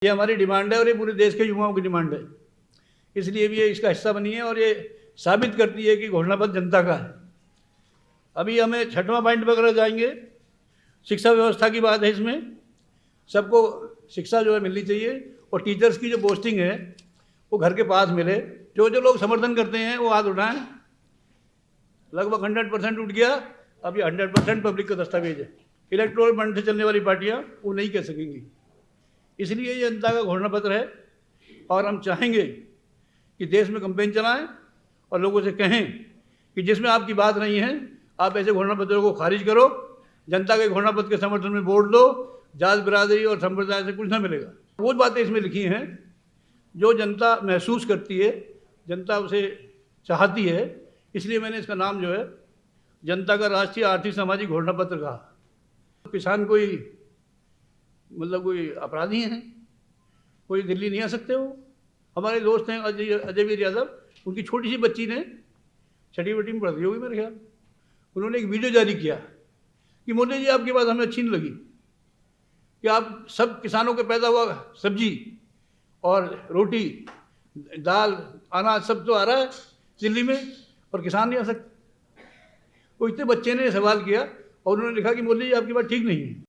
ये हमारी डिमांड है और ये पूरे देश के युवाओं की डिमांड है, इसलिए भी ये इसका हिस्सा बनी है और ये साबित करती है कि घोषणा पत्र जनता का है। अभी हमें छठवां पॉइंट वगैरह जाएंगे। शिक्षा व्यवस्था की बात है, इसमें सबको शिक्षा जो है मिलनी चाहिए और टीचर्स की जो पोस्टिंग है वो घर के पास मिले। जो जो लोग समर्थन करते हैं वो हाथ उठाएं। लगभग 100% उठ गया। अब ये 100% पब्लिक का दस्तावेज है। इलेक्टोरल बॉन्ड से चलने वाली पार्टियां वो नहीं कह सकेंगी। इसलिए ये जनता का घोषणा पत्र है और हम चाहेंगे कि देश में कैंपेन चलाएं और लोगों से कहें कि जिसमें आपकी बात नहीं है आप ऐसे घोषणा पत्रों को खारिज करो। जनता के घोषणा पत्र के समर्थन में वोट दो। जात बिरादरी और संप्रदाय से कुछ ना मिलेगा। वो बातें इसमें लिखी हैं जो जनता महसूस करती है, जनता उसे चाहती है। इसलिए मैंने इसका नाम जो है जनता का राष्ट्रीय आर्थिक सामाजिक घोषणा पत्र कहा। किसान कोई मतलब कोई अपराधी हैं, कोई दिल्ली नहीं आ सकते। वो हमारे दोस्त हैं अजयवीर यादव, उनकी छोटी सी बच्ची ने छठी बटी में पढ़ती होगी मेरे ख्याल। उन्होंने एक वीडियो जारी किया कि मोदी जी आपकी बात हमें अच्छी नहीं लगी कि आप सब किसानों के पैदा हुआ सब्जी और रोटी दाल अनाज सब तो आ रहा है दिल्ली में और किसान नहीं आ सकते। वो इतने बच्चे ने सवाल किया और उन्होंने लिखा कि मोदी जी आपकी बात ठीक नहीं है।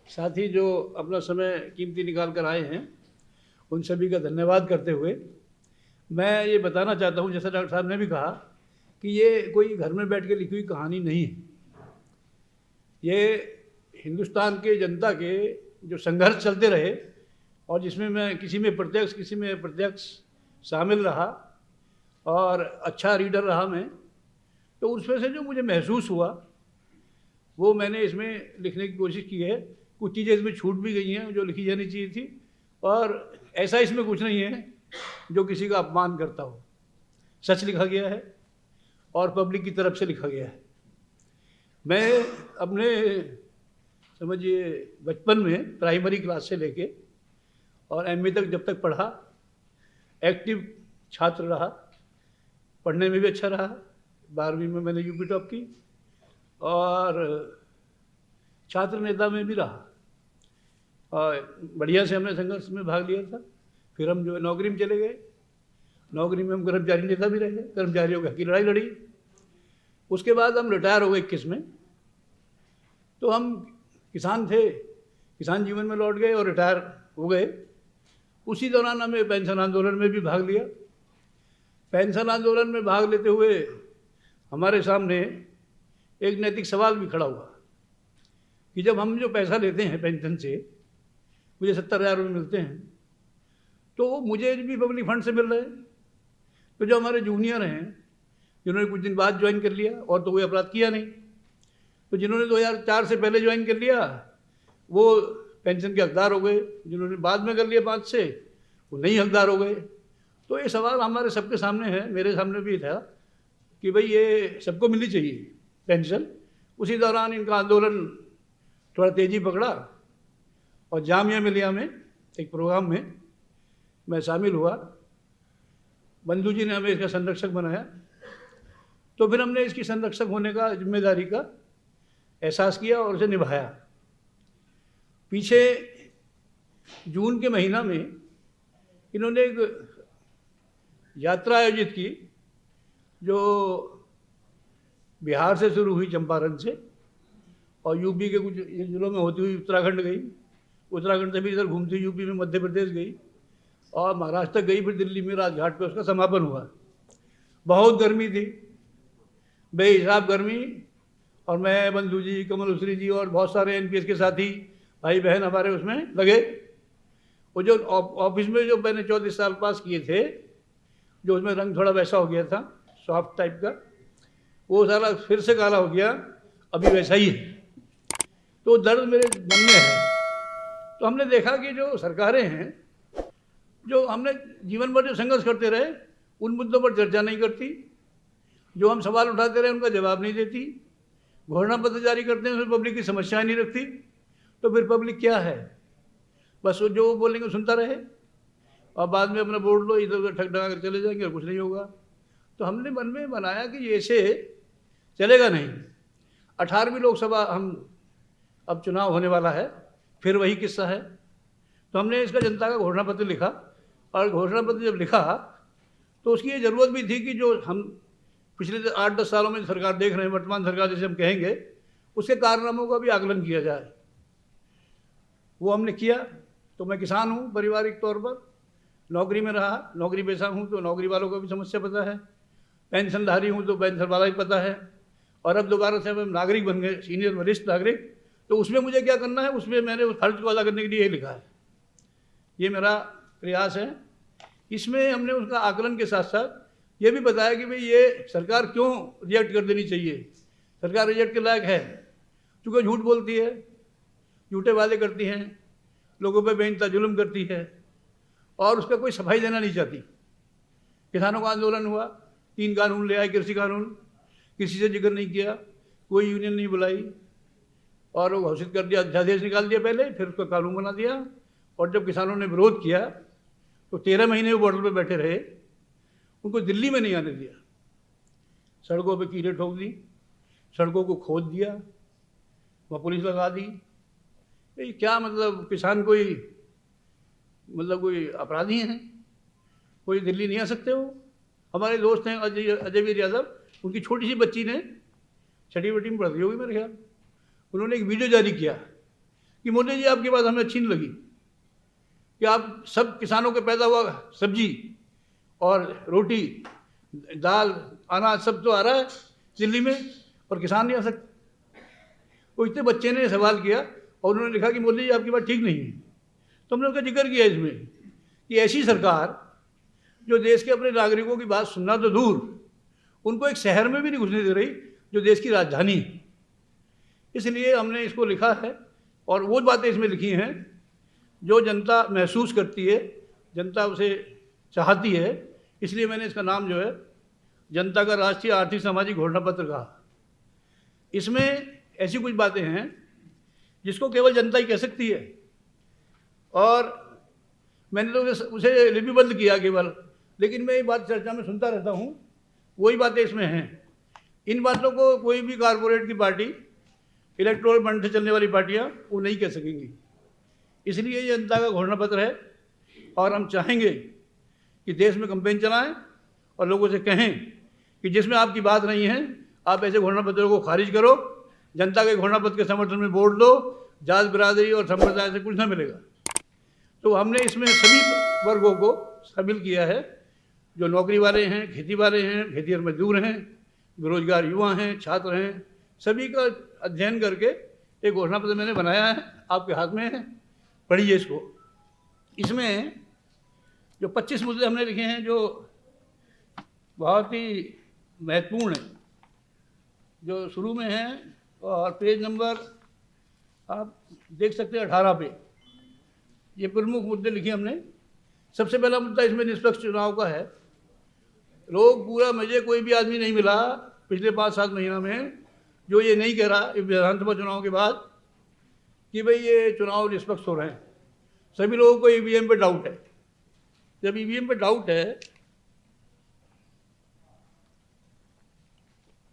साथ ही जो अपना समय कीमती निकाल कर आए हैं उन सभी का धन्यवाद करते हुए मैं ये बताना चाहता हूँ, जैसा डॉक्टर साहब ने भी कहा कि ये कोई घर में बैठ के लिखी हुई कहानी नहीं है। ये हिंदुस्तान के जनता के जो संघर्ष चलते रहे और जिसमें मैं किसी में प्रत्यक्ष किसी में अप्रत्यक्ष शामिल रहा और अच्छा रीडर रहा मैं, तो उसमें से जो मुझे महसूस हुआ वो मैंने इसमें लिखने की कोशिश की है। कुछ चीज़ें इसमें छूट भी गई हैं जो लिखी जानी चाहिए थी और ऐसा इसमें कुछ नहीं है जो किसी का अपमान करता हो। सच लिखा गया है और पब्लिक की तरफ से लिखा गया है। मैं अपने समझिए बचपन में प्राइमरी क्लास से लेके और एमए तक जब तक पढ़ा एक्टिव छात्र रहा, पढ़ने में भी अच्छा रहा। 12वीं में मैंने यूपी टॉप की और छात्र नेता में भी रहा और बढ़िया से हमने संघर्ष में भाग लिया था। फिर हम जो है नौकरी में चले गए। नौकरी में हम कर्मचारी नेता भी रहे, कर्मचारियों की लड़ाई लड़ी। उसके बाद हम रिटायर हो गए 21 में। तो हम किसान थे, किसान जीवन में लौट गए और रिटायर हो गए। उसी दौरान हमें पेंशन आंदोलन में भी भाग लिया। पेंशन आंदोलन में भाग लेते हुए हमारे सामने एक नैतिक सवाल भी खड़ा हुआ कि जब हम जो पैसा लेते हैं पेंशन से, मुझे 70,000 रुपये मिलते हैं, तो मुझे भी पब्लिक फंड से मिल रहे हैं। तो जो हमारे जूनियर हैं जिन्होंने कुछ दिन बाद ज्वाइन कर लिया और तो कोई अपराध किया नहीं, तो जिन्होंने 2004 से पहले ज्वाइन कर लिया वो पेंशन के हकदार हो गए, जिन्होंने बाद में कर लिया 5 से वो नहीं हकदार हो गए। तो ये सवाल हमारे सबके सामने है, मेरे सामने भी था कि भाई ये सबको मिलनी चाहिए पेंशन। उसी दौरान इनका आंदोलन थोड़ा तेज़ी पकड़ा और जामिया मिलिया में एक प्रोग्राम में मैं शामिल हुआ। बंधु जी ने हमें इसका संरक्षक बनाया। तो फिर हमने इसकी संरक्षक होने का जिम्मेदारी का एहसास किया और उसे निभाया। पीछे जून के महीना में इन्होंने एक यात्रा आयोजित की जो बिहार से शुरू हुई चंपारण से और यूपी के कुछ जिलों में होती हुई उत्तराखंड गई। उत्तराखंड से भी इधर घूमती यूपी में मध्य प्रदेश गई और महाराष्ट्र तक गई। फिर दिल्ली में राजघाट पे उसका समापन हुआ। बहुत गर्मी थी, बेहिसाब गर्मी। और मैं, बंधु जी, कमल उसरी जी और बहुत सारे एनपीएस के साथी भाई बहन हमारे उसमें लगे। वो जो ऑफिस में जो मैंने 34 साल पास किए थे, जो उसमें रंग थोड़ा वैसा हो गया था सॉफ्ट टाइप का, वो सारा फिर से काला हो गया, अभी वैसा ही है। तो दर्द मेरे मन में है। तो हमने देखा कि जो सरकारें हैं, जो हमने जीवन भर जो संघर्ष करते रहे, उन मुद्दों पर चर्चा नहीं करती। जो हम सवाल उठाते रहे उनका जवाब नहीं देती। घोषणा पत्र जारी करते हैं उसमें पब्लिक की समस्याएं नहीं रखती। तो फिर पब्लिक क्या है, बस वो जो बोलेंगे सुनता रहे और बाद में अपना वोट लो, इधर उधर ठग ठगा कर चले जाएंगे और कुछ नहीं होगा। तो हमने मन में बनाया कि ये ऐसे चलेगा नहीं। 18वीं लोकसभा हम अब चुनाव होने वाला है, फिर वही किस्सा है। तो हमने इसका जनता का घोषणा पत्र लिखा, और घोषणा पत्र जब लिखा तो उसकी ये ज़रूरत भी थी कि जो हम पिछले 8-10 सालों में सरकार देख रहे हैं, वर्तमान सरकार जैसे हम कहेंगे, उसके कारनामों का भी आकलन किया जाए। वो हमने किया। तो मैं किसान हूँ, पारिवारिक तौर पर नौकरी में रहा, नौकरी पेशा हूँ, तो नौकरी वालों को भी समस्या पता है। पेंशनधारी हूँ तो पेंशन वाला भी पता है। और अब दोबारा से हम नागरिक बन गए, सीनियर वरिष्ठ नागरिक, तो उसमें मुझे क्या करना है, उसमें मैंने उस फर्ज को अदा करने के लिए ये लिखा है। ये मेरा प्रयास है। इसमें हमने उसका आकलन के साथ साथ ये भी बताया कि भाई ये सरकार क्यों रिजेक्ट कर देनी चाहिए। सरकार रिजेक्ट के लायक है क्योंकि झूठ बोलती है, झूठे वादे करती हैं, लोगों पे बेइंतहा जुल्म करती है, और उसका कोई सफाई देना नहीं चाहती। किसानों का आंदोलन हुआ, 3 कानून ले आए, कृषि कानून, किसी से जिक्र नहीं किया, कोई यूनियन नहीं बुलाई, और वो घोषित कर दिया, अध्यादेश निकाल दिया पहले, फिर उसका कानून बना दिया। और जब किसानों ने विरोध किया तो 13 महीने वो बॉर्डर पे बैठे रहे, उनको दिल्ली में नहीं आने दिया, सड़कों पे कीलें ठोक दी, सड़कों को खोद दिया, वहाँ पुलिस लगा दी। ये क्या मतलब, किसान कोई कोई अपराधी हैं, कोई दिल्ली नहीं आ सकते हो। हमारे दोस्त हैं अजय वीर यादव, उनकी छोटी सी बच्ची ने 6ठी में पढ़ती होगी मेरे ख्याल, उन्होंने एक वीडियो जारी किया कि मोदी जी आपकी बात हमें अच्छी नहीं लगी कि आप सब किसानों के पैदा हुआ सब्जी और रोटी, दाल, अनाज सब तो आ रहा है दिल्ली में, और किसान नहीं आ सकते। वो इतने बच्चे ने सवाल किया और उन्होंने लिखा कि मोदी जी आपकी बात ठीक नहीं है। तो हमने उसका जिक्र किया इसमें कि ऐसी सरकार जो देश के अपने नागरिकों की बात सुनना तो दूर, उनको एक शहर में भी नहीं घुसने दे रही जो देश की राजधानी है। इसलिए हमने इसको लिखा है, और वो बातें इसमें लिखी हैं जो जनता महसूस करती है, जनता उसे चाहती है। इसलिए मैंने इसका नाम जो है जनता का राष्ट्रीय आर्थिक सामाजिक घोषणा पत्र कहा। इसमें ऐसी कुछ बातें हैं जिसको केवल जनता ही कह सकती है, और मैंने तो उसे लिपिबद्ध किया केवल, लेकिन मैं ये बात चर्चा में सुनता रहता हूँ, वही बातें इसमें हैं। इन बातों को कोई भी कारपोरेट की पार्टी, इलेक्ट्रोल फंड से चलने वाली पार्टियाँ वो नहीं कह सकेंगी। इसलिए ये जनता का घोषणा पत्र है, और हम चाहेंगे कि देश में कैंपेन चलाएं और लोगों से कहें कि जिसमें आपकी बात नहीं है, आप ऐसे घोषणा पत्रों को खारिज करो, जनता के घोषणा पत्र के समर्थन में वोट दो, जात बिरादरी और संप्रदाय से कुछ ना मिलेगा। तो हमने इसमें सभी वर्गों को शामिल किया है, जो नौकरी वाले हैं, खेती वाले हैं, खेतिहर मजदूर हैं, बेरोजगार युवा हैं, छात्र हैं, सभी का अध्ययन करके एक घोषणा पत्र मैंने बनाया है, आपके हाथ में है, पढ़िए इसको। इसमें जो 25 मुद्दे हमने लिखे हैं जो बहुत ही महत्वपूर्ण हैं, जो शुरू में हैं, और पेज नंबर आप देख सकते हैं 18 पे ये प्रमुख मुद्दे लिखे हमने। सबसे पहला मुद्दा इसमें निष्पक्ष चुनाव का है। लोग पूरा मुझे कोई भी आदमी नहीं मिला पिछले 5-7 महीना में जो ये नहीं कह रहा विधानसभा चुनाव के बाद कि भाई ये चुनाव निष्पक्ष हो रहे हैं। सभी लोगों को ईवीएम पे डाउट है। जब ईवीएम पे डाउट है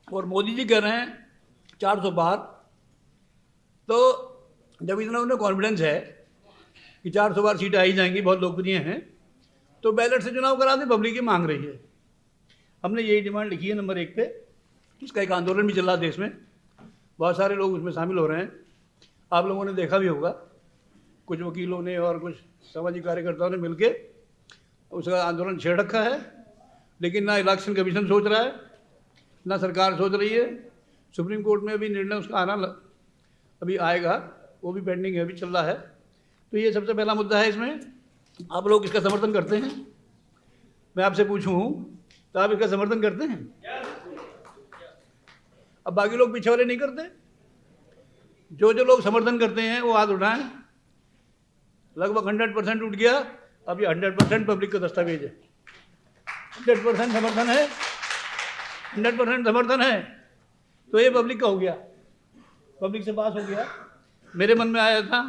और मोदी जी कह रहे हैं 400 पार, तो जब इतना उन्हें कॉन्फिडेंस है कि 400 बार सीटें आई जाएंगी, बहुत लोकप्रिय हैं, तो बैलेट से चुनाव करा दें, पब्लिक ये मांग रही है। हमने यही डिमांड लिखी है नंबर 1 पे। इसका एक आंदोलन भी चल रहा है देश में, बहुत सारे लोग उसमें शामिल हो रहे हैं। आप लोगों ने देखा भी होगा, कुछ वकीलों ने और कुछ सामाजिक कार्यकर्ताओं ने मिलके उसका आंदोलन छेड़ रखा है, लेकिन ना इलेक्शन कमीशन सोच रहा है, ना सरकार सोच रही है। सुप्रीम कोर्ट में अभी निर्णय उसका आना अभी आएगा, वो भी पेंडिंग है, अभी चल रहा है। तो ये सबसे पहला मुद्दा है। इसमें आप लोग इसका समर्थन करते हैं? मैं आपसे पूछूं तो आप इसका समर्थन करते हैं? अब बाकी लोग पीछे वाले नहीं करते। जो जो लोग समर्थन करते हैं वो हाथ उठाएं। लगभग 100% उठ गया। अब ये 100% पब्लिक का दस्तावेज है। 100% समर्थन है, 100% समर्थन है, तो ये पब्लिक का हो गया, पब्लिक से पास हो गया। मेरे मन में आया था,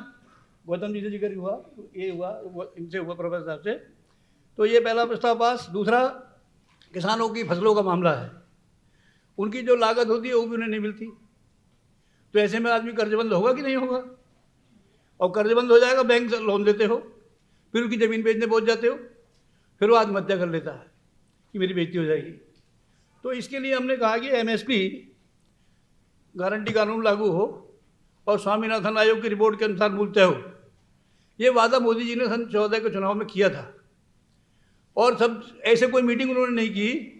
गौतम जी से जिक्र हुआ, ये हुआ, इनसे हुआ, प्रोफेसर साहब से, तो ये पहला प्रस्ताव पास। दूसरा, किसानों की फसलों का मामला है। उनकी जो लागत होती है वो भी उन्हें नहीं मिलती। तो ऐसे में आदमी कर्जबंद होगा कि नहीं होगा? और कर्जबंद हो जाएगा, बैंक से लोन देते हो, फिर उसकी ज़मीन बेचने पहुंच जाते हो, फिर वो आत्महत्या कर लेता है कि मेरी बेइज्जती हो जाएगी। तो इसके लिए हमने कहा कि एमएसपी गारंटी कानून लागू हो और स्वामीनाथन आयोग की रिपोर्ट के अनुसार मूल्य तय हो। ये वादा मोदी जी ने सन 2014 के चुनाव में किया था, और सब ऐसे कोई मीटिंग उन्होंने नहीं की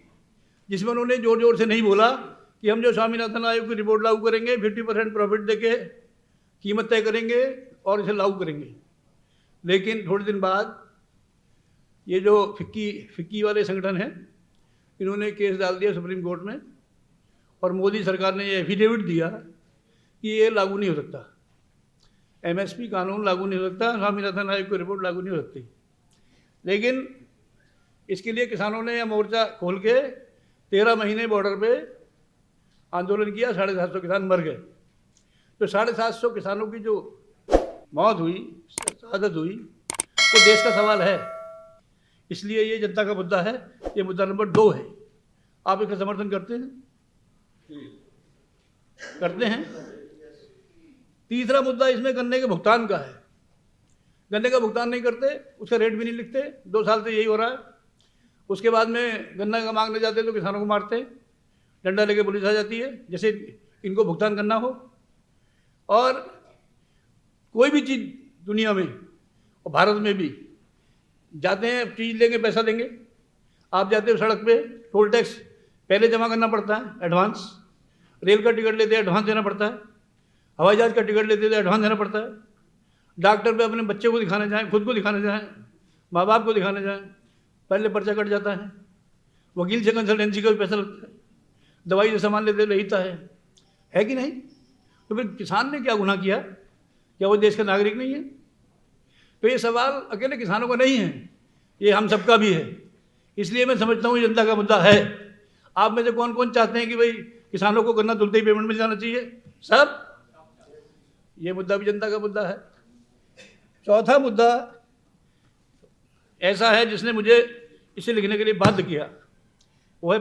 जिसमें उन्होंने जोर जोर से नहीं बोला कि हम जो स्वामीनाथन आयोग की रिपोर्ट लागू करेंगे, 50% प्रॉफिट देके कीमत तय करेंगे और इसे लागू करेंगे। लेकिन थोड़े दिन बाद ये जो फिक्की वाले संगठन हैं, इन्होंने केस डाल दिया सुप्रीम कोर्ट में, और मोदी सरकार ने ये एफिडेविट दिया कि ये लागू नहीं हो सकता, एमएसपी कानून लागू नहीं हो सकता, स्वामीनाथन आयोग की रिपोर्ट लागू नहीं हो सकती। लेकिन इसके लिए किसानों ने यह मोर्चा खोल के 13 महीने बॉर्डर पे आंदोलन किया, 750 किसान मर गए। तो 750 किसानों की जो मौत हुई, शहादत हुई, वो देश का सवाल है। इसलिए ये जनता का मुद्दा है, ये मुद्दा नंबर 2 है। आप इसका समर्थन करते हैं? करते हैं। तीसरा मुद्दा इसमें गन्ने के भुगतान का है। गन्ने का भुगतान नहीं करते, उसका रेट भी नहीं लिखते, 2 साल से यही हो रहा है। उसके बाद में गन्ना का मांगने जाते तो किसानों को मारते हैं, डंडा लेके पुलिस आ जाती है जैसे इनको भुगतान करना हो। और कोई भी चीज़ दुनिया में और भारत में भी जाते हैं, चीज़ लेंगे पैसा देंगे, आप जाते हो सड़क पे, टोल टैक्स पहले जमा करना पड़ता है एडवांस, रेल का टिकट लेते हैं एडवांस देना पड़ता है, हवाई जहाज़ का टिकट लेते हैं एडवांस देना पड़ता है, डॉक्टर पे अपने बच्चे को दिखाने जाएँ, खुद को दिखाने जाएँ, माँ बाप को दिखाने जाएँ, पहले पर्चा कट जाता है, वकील से कंसल्टेंसी का भी पैसा लगता है, दवाई से सामान लेते रहता है कि नहीं? तो फिर किसान ने क्या गुनाह किया? क्या वो देश का नागरिक नहीं है? तो ये सवाल अकेले किसानों का नहीं है, ये हम सबका भी है। इसलिए मैं समझता हूँ जनता का मुद्दा है। आप में से कौन कौन चाहते हैं कि भाई किसानों को गन्ना तुलते ही पेमेंट मिल जाना चाहिए? सब। ये मुद्दा भी जनता का मुद्दा है। चौथा मुद्दा ऐसा है जिसने मुझे इसे लिखने के लिए बाध्य किया, वो है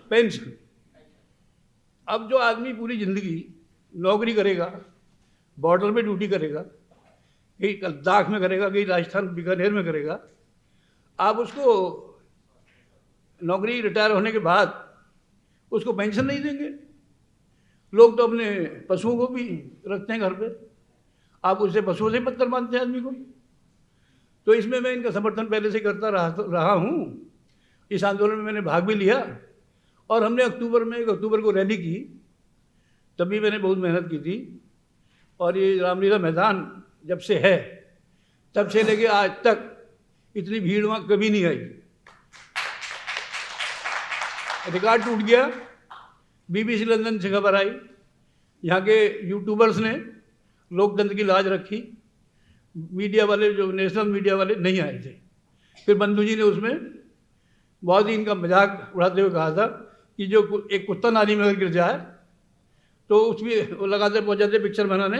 पेंशन। अब जो आदमी पूरी ज़िंदगी नौकरी करेगा, बॉर्डर पे ड्यूटी करेगा, कहीं लद्दाख में करेगा, कहीं राजस्थान बीकानेर में करेगा, आप उसको नौकरी रिटायर होने के बाद उसको पेंशन नहीं देंगे। लोग तो अपने पशुओं को भी रखते हैं घर पे, आप उससे पशुओं से बदतर मानते हैं आदमी को। तो इसमें मैं इनका समर्थन पहले से करता रहा हूँ। इस आंदोलन में मैंने भाग भी लिया, और हमने 1 अक्टूबर को रैली की, तभी मैंने बहुत मेहनत की थी। और ये रामलीला मैदान जब से है, तब से लेके आज तक इतनी भीड़ वहाँ कभी नहीं आई। रिकॉर्ड टूट गया। बीबीसी लंदन से खबर आई, यहाँ के यूट्यूबर्स ने लोकतंत्र की लाज रखी, मीडिया वाले, जो नेशनल मीडिया वाले नहीं आए थे। फिर बंधु जी ने उसमें बहुत ही इनका मजाक उड़ाते हुए कहा था कि जो एक कुत्ता नाली में अगर गिर जाए तो उसमें वो लगाते पहुँचाते पिक्चर बनाने,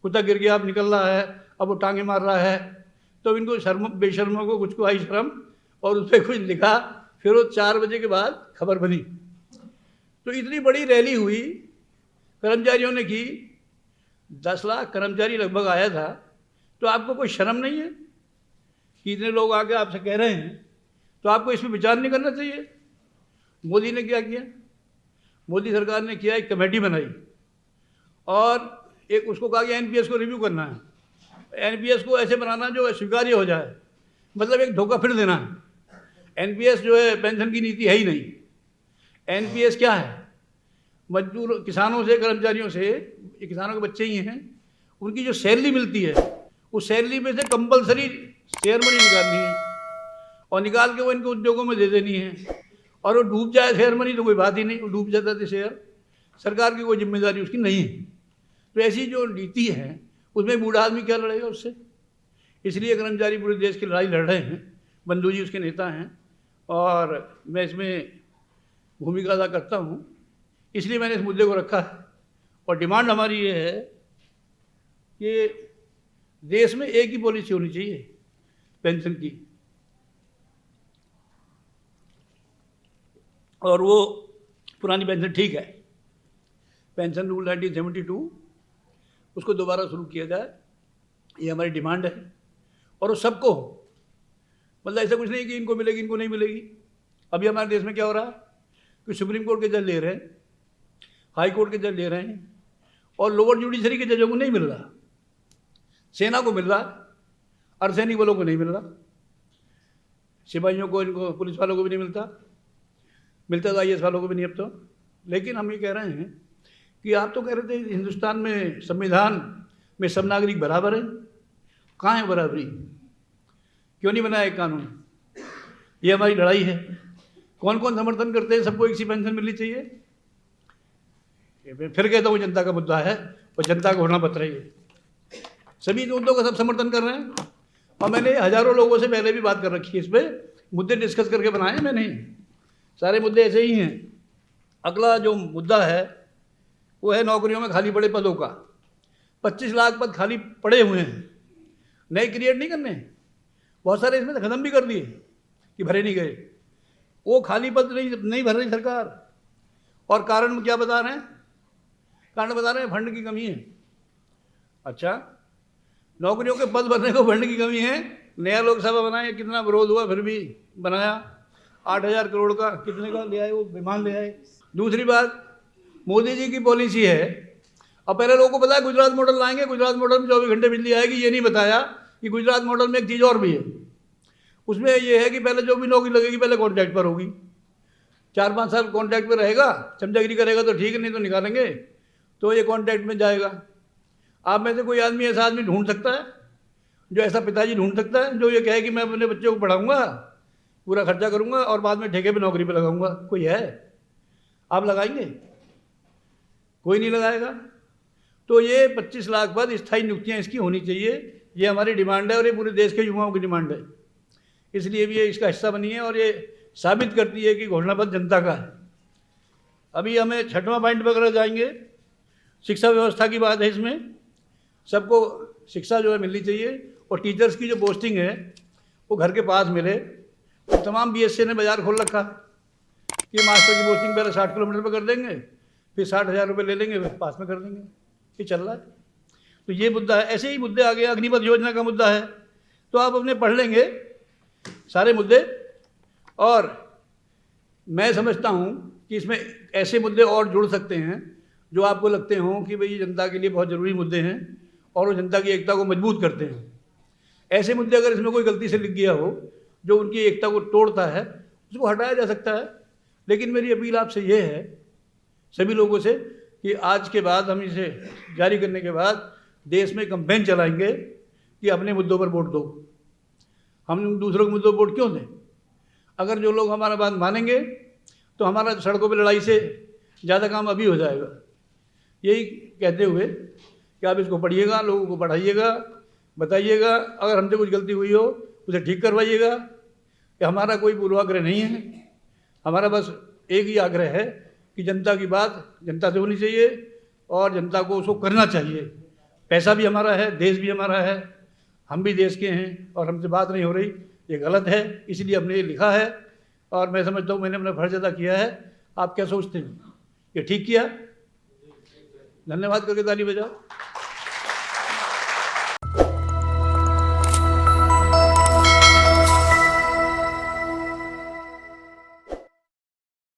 कुत्ता गिर गया, अब निकल रहा है, अब वो टांगे मार रहा है। तो इनको शर्म, बेशर्मों को कुछ को आई शर्म, और उस पर कुछ लिखा। फिर वो 4 बजे के बाद खबर बनी। तो इतनी बड़ी रैली हुई, कर्मचारियों ने की, 10 लाख कर्मचारी लगभग आया था। तो आपको कोई शर्म नहीं है कि इतने लोग आके आपसे कह रहे हैं, तो आपको इसमें विचार नहीं करना चाहिए? मोदी ने क्या किया? मोदी सरकार ने किया, एक कमेटी बनाई और एक उसको कहा कि एनपीएस को रिव्यू करना है। एनपीएस को ऐसे बनाना जो स्वीकार्य हो जाए, मतलब एक धोखा फिर देना है। एनपीएस जो है पेंशन की नीति है ही नहीं। एनपीएस क्या है? मजदूर, किसानों से, कर्मचारियों से, ये किसानों के बच्चे ही हैं, उनकी जो सैलरी मिलती है उस सैलरी में से कंपलसरी शेयर मनी निकालनी है, और निकाल के वो इनको उद्योगों में दे देनी है। और वो डूब जाए शेयर मनी तो कोई बात ही नहीं, वो डूब जाता था शेयर, सरकार की कोई जिम्मेदारी उसकी नहीं है। तो ऐसी जो नीति है उसमें बूढ़ा आदमी क्या लड़ेगा उससे? इसलिए कर्मचारी पूरे देश की लड़ाई लड़ रहे हैं, बंधु जी उसके नेता हैं, और मैं इसमें भूमिका अदा करता हूँ। इसलिए मैंने इस मुद्दे को रखा है। और डिमांड हमारी ये है कि देश में एक ही पॉलिसी होनी चाहिए पेंशन की, और वो पुरानी पेंशन ठीक है, पेंशन रूल 1972 उसको दोबारा शुरू किया जाए, ये हमारी डिमांड है। और वो सबको हो, मतलब ऐसा कुछ नहीं कि इनको मिलेगी इनको नहीं मिलेगी। अभी हमारे देश में क्या हो रहा है कि सुप्रीम कोर्ट के जज ले रहे हैं, हाई कोर्ट के जज ले रहे हैं, और लोअर जुडिशरी के जजों को नहीं मिल रहा। सेना को मिल रहा, अर्धसैनिक बलों को नहीं मिल रहा, सिपाहियों को, इनको पुलिस वालों को भी नहीं मिलता तो IAS वालों को भी नहीं अब तो। लेकिन हम ये कह रहे हैं कि आप तो कह रहे थे हिंदुस्तान में संविधान में सब नागरिक बराबर हैं, कहाँ है बराबरी? क्यों नहीं बनाया एक कानून? ये हमारी लड़ाई है। कौन कौन समर्थन करते हैं सबको एक सी पेंशन मिलनी चाहिए? फिर कहता हूँ जनता का मुद्दा है और जनता को होना पड़ रही है। सभी मुद्दों का सब समर्थन कर रहे हैं, और मैंने हजारों लोगों से पहले भी बात कर रखी है इस पर, मुद्दे डिस्कस करके बनाए मैंने, सारे मुद्दे ऐसे ही हैं। अगला जो मुद्दा है वो है नौकरियों में खाली पड़े पदों का। 25 लाख पद खाली पड़े हुए हैं, नए क्रिएट नहीं करने। बहुत सारे इसमें ख़त्म भी कर दिए कि भरे नहीं गए। वो खाली पद नहीं भर रही सरकार, और कारण क्या बता रहे हैं? कारण बता रहे हैं फंड की कमी है। अच्छा, नौकरियों के पद भरने को फंड की कमी है। नया लोकसभा बनाया, कितना विरोध हुआ, फिर भी बनाया। 8,000 करोड़ का कितने का ले आए, वो विमान ले आए। दूसरी बात, मोदी जी की पॉलिसी है, अब पहले लोगों को पता है गुजरात मॉडल लाएंगे, गुजरात मॉडल में 24 घंटे बिजली आएगी। ये नहीं बताया कि गुजरात मॉडल में एक चीज़ और भी है। उसमें ये है कि पहले जो भी नौकरी लगेगी पहले कॉन्ट्रैक्ट पर होगी, 4-5 साल कॉन्ट्रैक्ट पर रहेगा, चमचागिरी करेगा तो ठीक है, नहीं तो निकालेंगे, तो ये कॉन्ट्रैक्ट में जाएगा। आप में से कोई आदमी ऐसा आदमी ढूंढ सकता है जो ऐसा पिताजी ढूंढ सकता है जो ये कहे कि मैं अपने बच्चे को पढ़ाऊंगा, पूरा खर्चा करूंगा और बाद में ठेके पे नौकरी पे लगाऊंगा? कोई है? आप लगाएंगे? कोई नहीं लगाएगा। तो ये 25 लाख बाद स्थायी नियुक्तियाँ इसकी होनी चाहिए, ये हमारी डिमांड है और ये पूरे देश के युवाओं की डिमांड है। इसलिए भी ये इसका हिस्सा बनी है और ये साबित करती है कि घोषणा पत्र जनता का है। अभी हमें 6वां पॉइंट वगैरह जाएंगे। शिक्षा व्यवस्था की बात है, इसमें सबको शिक्षा जो है मिलनी चाहिए, और टीचर्स की जो पोस्टिंग है वो घर के पास मिले। तो तमाम BSc ने बाज़ार खोल रखा कि मास्टर की पोस्टिंग पहले 60 किलोमीटर पर कर देंगे, फिर 60,000 रुपये ले लेंगे, फिर पास में कर देंगे। ये चल रहा है। तो ये मुद्दा है। ऐसे ही मुद्दे आ गए, अग्निपथ योजना का मुद्दा है, तो आप अपने पढ़ लेंगे सारे मुद्दे। और मैं समझता हूँ कि इसमें ऐसे मुद्दे और जुड़ सकते हैं जो आपको लगते हों कि भाई जनता के लिए बहुत ज़रूरी मुद्दे हैं और वो जनता की एकता को मजबूत करते हैं। ऐसे मुद्दे अगर इसमें कोई गलती से लिख गया हो जो उनकी एकता को तोड़ता है, उसको हटाया जा सकता है। लेकिन मेरी अपील आपसे ये है, सभी लोगों से, कि आज के बाद, हम इसे जारी करने के बाद देश में कैंपेन चलाएंगे कि अपने मुद्दों पर वोट दो। हम दूसरों के मुद्दों पर वोट क्यों दें? अगर जो लोग हमारा बात मानेंगे तो हमारा सड़कों पर लड़ाई से ज़्यादा काम अभी हो जाएगा। यही कहते हुए कि आप इसको पढ़िएगा, लोगों को पढ़ाइएगा, बताइएगा, अगर हमसे कुछ गलती हुई हो उसे ठीक करवाइएगा। कि हमारा कोई पूर्वाग्रह नहीं है, हमारा बस एक ही आग्रह है कि जनता की बात जनता से होनी चाहिए और जनता को उसको करना चाहिए। पैसा भी हमारा है, देश भी हमारा है, हम भी देश के हैं, और हमसे बात नहीं हो रही, ये गलत है। इसलिए हमने ये लिखा है और मैं समझता हूँ मैंने अपना फर्ज अदा किया है। आप क्या सोचते हैं? ये ठीक किया? धन्यवाद करके ताली बजाओ।